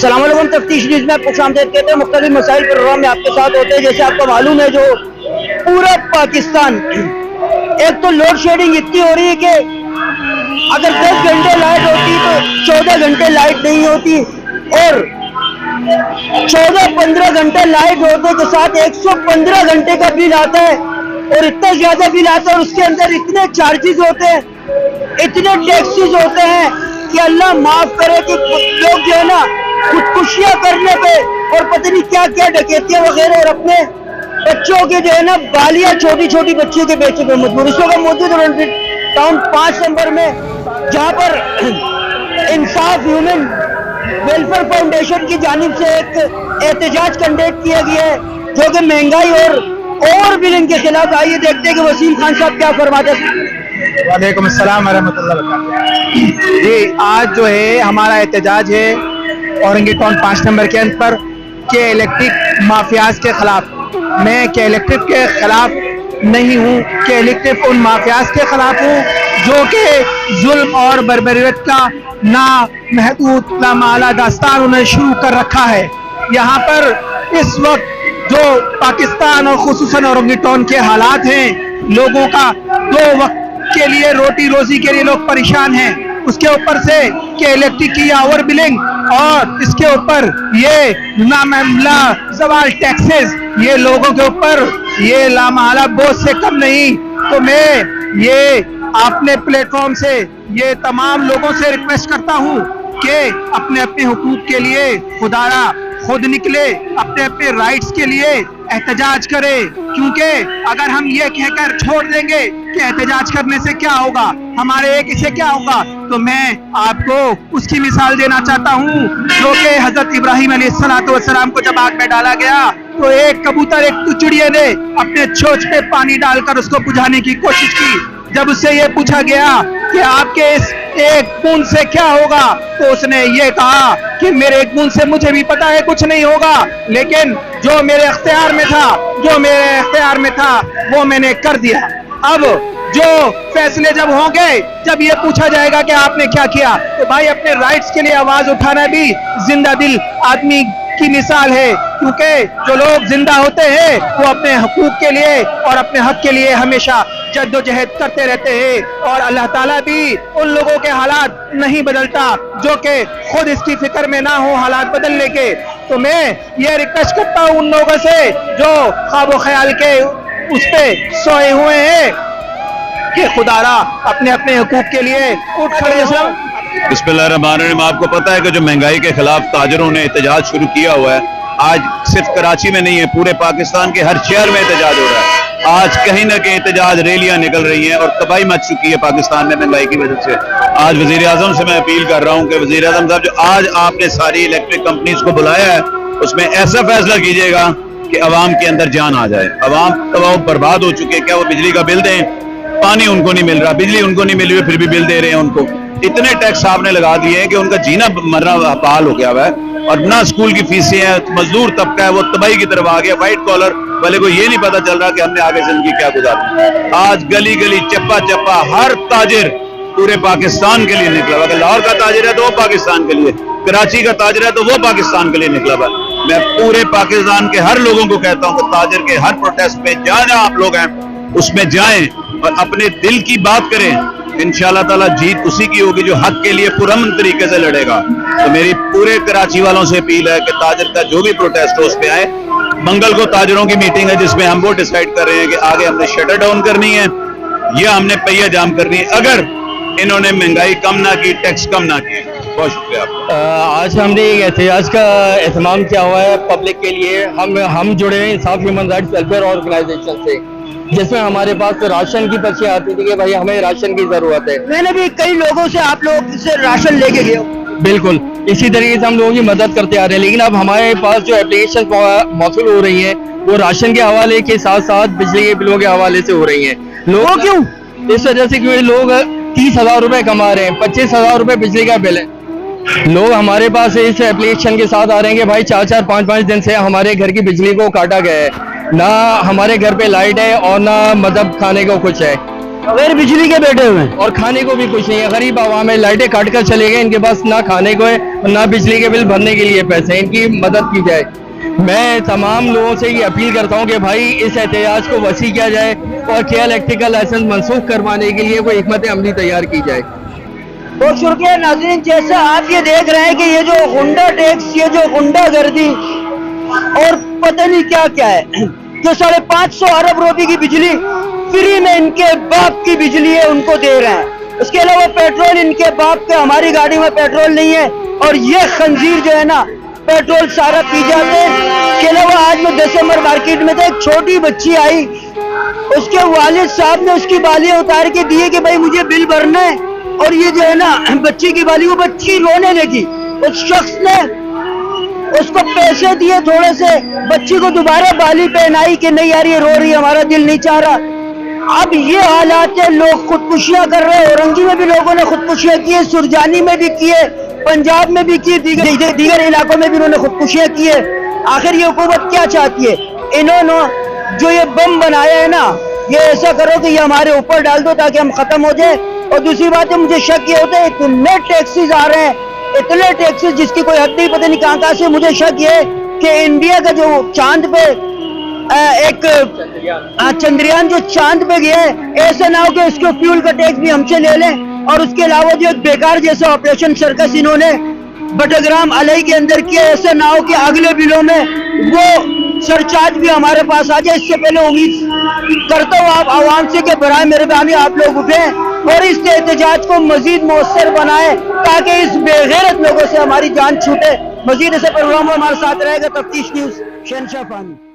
अस्सलाम वालेकुम। तफ्तीश न्यूज़ में आपको खुशामदीद कहते हैं। मुख्तलिफ मसाइल प्रोग्राम में आपके साथ होते हैं। जैसे आपको मालूम है, जो पूरा पाकिस्तान, एक तो लोड शेडिंग इतनी हो रही है कि अगर 10 घंटे लाइट होती तो 14 घंटे लाइट नहीं होती, और 14-15 घंटे लाइट होने के साथ 115 घंटे का बिल आता है, और इतना ज्यादा बिल आता है, और उसके अंदर इतने चार्जेस होते हैं, इतने टैक्सेस होते हैं कि अल्लाह माफ करे कि लोग जो है ना खुदकुशियां करने पे और पता नहीं क्या क्या डकैतियां वगैरह, और अपने बच्चों के जो है ना बालियां छोटी छोटी बच्चियों के बेचने पे मजबूर। इस वक्त मौजूद टाउन 5 नंबर में, जहां पर इंसाफ ह्यूमन वेलफेयर फाउंडेशन की जानिब से एक एहतजाज कंडक्ट किया गया है, जो कि महंगाई और ओवर बिलिंग के खिलाफ। आइए देखते हैं कि वसीम खान साहब क्या फरमाते हैं। वालेकुम अस्सलाम वरहमतुल्लाहि वबरकातुहू। जी, आज जो है हमारा एहतजाज है औरंगी टाउन 5 नंबर के अंदर के इलेक्ट्रिक माफियाज के खिलाफ। मैं के इलेक्ट्रिक के खिलाफ नहीं हूँ, के इलेक्ट्रिक उन माफियाज के खिलाफ हूँ जो कि जुल्म और बर्बरियत का ना महदूद ना माला दास्तान उन्हें शुरू कर रखा है। यहाँ पर इस वक्त जो पाकिस्तान और खुसूसन औरंगी टाउन के हालात हैं, लोगों का 2 वक्त के लिए रोटी रोजी के लिए लोग परेशान हैं, उसके ऊपर से कि इलेक्ट्रिक की ओवर बिलिंग, और इसके ऊपर ये नामामला सवाल टैक्सेस, ये लोगों के ऊपर ये लामाला बोझ से कम नहीं। तो मैं ये अपने प्लेटफॉर्म से ये तमाम लोगों से रिक्वेस्ट करता हूँ कि अपने अपने हुकूक के लिए खुदारा खुद निकले, अपने अपने राइट्स के लिए एहतजाज करे। क्योंकि अगर हम ये कहकर छोड़ देंगे कि एहतजाज करने से क्या होगा, हमारे एक इससे क्या होगा, तो मैं आपको उसकी मिसाल देना चाहता हूँ जो कि हजरत इब्राहिम अलैहिस्सलाम को जब आग में डाला गया तो एक कबूतर, एक चिड़िया ने अपने चोंच पे पानी डालकर उसको बुझाने की कोशिश की। जब उससे ये पूछा गया कि आपके इस एक बूंद से क्या होगा, तो उसने ये कहा कि मेरे एक बूंद से मुझे भी पता है कुछ नहीं होगा, लेकिन जो मेरे इख्तियार में था वो मैंने कर दिया। अब जो फैसले जब होंगे, जब ये पूछा जाएगा कि आपने क्या किया, तो भाई अपने राइट्स के लिए आवाज उठाना भी जिंदा दिल आदमी की मिसाल है। क्योंकि जो लोग जिंदा होते हैं वो अपने हकूक के लिए और अपने हक के लिए हमेशा जद्दोजहद करते रहते हैं, और अल्लाह ताला भी उन लोगों के हालात नहीं बदलता जो कि खुद इसकी फिक्र में ना हो हालात बदलने के। तो मैं ये रिक्वेस्ट करता हूँ उन लोगों से जो ख्वाब ख्याल के उस पे सोए हुए हैं कि खुदारा अपने अपने हकूक के लिए उठ खड़े हो। बिस्मिल्लाहिर्रहमानिर्रहीम। आपको पता है कि जो महंगाई के खिलाफ ताजरों ने एहतजाज शुरू किया हुआ है, आज सिर्फ कराची में नहीं है, पूरे पाकिस्तान के हर शहर में एहतजाज हो रहा है। आज कहीं ना कहीं एहतजाज रैलियां निकल रही हैं और तबाही मच चुकी है पाकिस्तान में महंगाई की वजह से। आज वजीर आजम से मैं अपील कर रहा हूं कि वजीर आजम साहब, जो आज आपने सारी इलेक्ट्रिक कंपनीज को बुलाया है, उसमें ऐसा फैसला कीजिएगा कि अवाम के अंदर जान आ जाए। अवाम तबाह बर्बाद हो चुके हैं। क्या वो बिजली का बिल दें? पानी उनको नहीं मिल रहा, बिजली उनको नहीं मिल रही, फिर भी बिल दे रहे हैं उनको। इतने टैक्स आपने लगा दिए हैं कि उनका जीना मरना हाल हो गया हुआ है, और ना स्कूल की फीसें हैं, मजदूर तबका है वो तबाही की तरफ आ गया। व्हाइट कॉलर वाले को ये नहीं पता चल रहा कि हमने आगे जिंदगी क्या गुजारी। आज गली गली चप्पा चप्पा हर ताजिर पूरे पाकिस्तान के लिए निकला हुआ। अगर लाहौर का ताजिर है तो वो पाकिस्तान के लिए, कराची का ताजिर है तो वो पाकिस्तान के लिए निकला हुआ। मैं पूरे पाकिस्तान के हर लोगों को कहता हूँ कि ताजिर के हर प्रोटेस्ट में जहाँ आप लोग हैं उसमें जाएं और अपने दिल की बात करें। इंशाअल्लाह ताला जीत उसी की होगी जो हक के लिए पुरअमन तरीके से लड़ेगा। तो मेरी पूरे कराची वालों से अपील है कि ताजिर का जो भी प्रोटेस्ट हो उस पे आए। मंगल को ताजिरों की मीटिंग है जिसमें हम वो डिसाइड कर रहे हैं कि आगे हमने शटर डाउन करनी है या हमने पहिया जाम करनी है, अगर इन्होंने महंगाई कम ना की, टैक्स कम ना किए। बहुत शुक्रिया आपका। आज हमने एहतजाज का एहतमाम किया हुआ है पब्लिक के लिए। हम जुड़े हैं इंसाफ ह्यूमन राइट्स वेलफेयर ऑर्गेनाइजेशन से, जिसमें हमारे पास राशन की पर्चियां आती थी कि भाई हमें राशन की जरूरत है। मैंने भी कई लोगों से आप लोग से राशन लेके गए। बिल्कुल इसी तरीके से हम लोगों की मदद करते आ रहे हैं, लेकिन अब हमारे पास जो एप्लीकेशन मौसूल हो रही है वो राशन के हवाले के साथ साथ बिजली के बिलों के हवाले से हो रही है। लोग क्यों? इस वजह से क्योंकि लोग 30,000 रुपए कमा रहे हैं, 25,000 रुपए बिजली का बिल है। लोग हमारे पास इस एप्लीकेशन के साथ आ रहे हैं कि भाई 4-4, 5-5 दिन से हमारे घर की बिजली को काटा गया है, ना हमारे घर पे लाइट है और ना मतलब खाने को कुछ है। बगैर बिजली के बैठे हुए हैं। और खाने को भी कुछ नहीं है। गरीब आवाम है, लाइटें काट कर चले गए, इनके पास ना खाने को है और ना बिजली के बिल भरने के लिए पैसे हैं। इनकी मदद की जाए। मैं तमाम लोगों से ये अपील करता हूँ कि भाई इस एहतियाज को वसी किया जाए और के इलेक्ट्रिक का लाइसेंस मनसूख करवाने के लिए कोई हिकमत अमली तैयार की जाए। बहुत शुक्रिया नाज़रीन, जैसा आप ये देख रहे हैं कि ये जो गुंडा टैक्स, ये जो गुंडा गर्दी और पता नहीं क्या क्या है, जो 550 अरब रुपए की बिजली फ्री में इनके बाप की बिजली है उनको दे रहे हैं। उसके अलावा पेट्रोल इनके बाप के, हमारी गाड़ी में पेट्रोल नहीं है और ये खंजीर जो है ना पेट्रोल सारा पी जाते हैं। इसके अलावा आज मैं दिसंबर मार्केट में था, एक छोटी बच्ची आई, उसके वालिद साहब ने उसकी बालियां उतार के दिए कि भाई मुझे बिल भरना है, और ये जो है ना बच्ची की बाली, वो बच्ची रोने लगी। उस शख्स ने उसको पैसे दिए थोड़े से, बच्ची को दोबारा बाली पहनाई कि नहीं यार ये रो रही है, हमारा दिल नहीं चाह रहा। अब ये हालात है, लोग खुदकुशियां कर रहे हैं। औरंगी में भी लोगों ने खुदकुशियां की है, सुरजानी में भी की है, पंजाब में भी की, दीगर इलाकों में भी उन्होंने खुदकुशियां की है। आखिर ये हुकूमत क्या चाहती है? इन्होंने जो ये बम बनाया है ना, ये ऐसा करो कि ये हमारे ऊपर डाल दो ताकि हम खत्म हो जाए। और दूसरी बात है, मुझे शक ये होता है इतने टैक्सेस आ रहे हैं, इतने टैक्सेस जिसकी कोई हद नहीं, पता नहीं कहाँ से। मुझे शक ये है कि इंडिया का जो चांद पे एक चंद्रयान जो चांद पे गया है, ऐसा ना हो कि उसके फ्यूल का टैक्स भी हमसे ले लें। और उसके अलावा जो एक बेकार जैसा ऑपरेशन सर्कस इन्होंने बटग्राम अलई के अंदर किया, ऐसा ना हो कि अगले बिलों में वो सरचार्ज भी हमारे पास आ जाए। इससे पहले उम्मीद करता हूँ आप आवाम से कि बराए मेहरबानी आप लोग उठे और इस एहतजाज को मजीद मौसर बनाए ताकि इस बेगैरत लोगों से हमारी जान छूटे। मजीद ऐसे प्रोग्राम हमारे साथ रहेगा। तफ्तीश न्यूज़, शहनशाह फानी।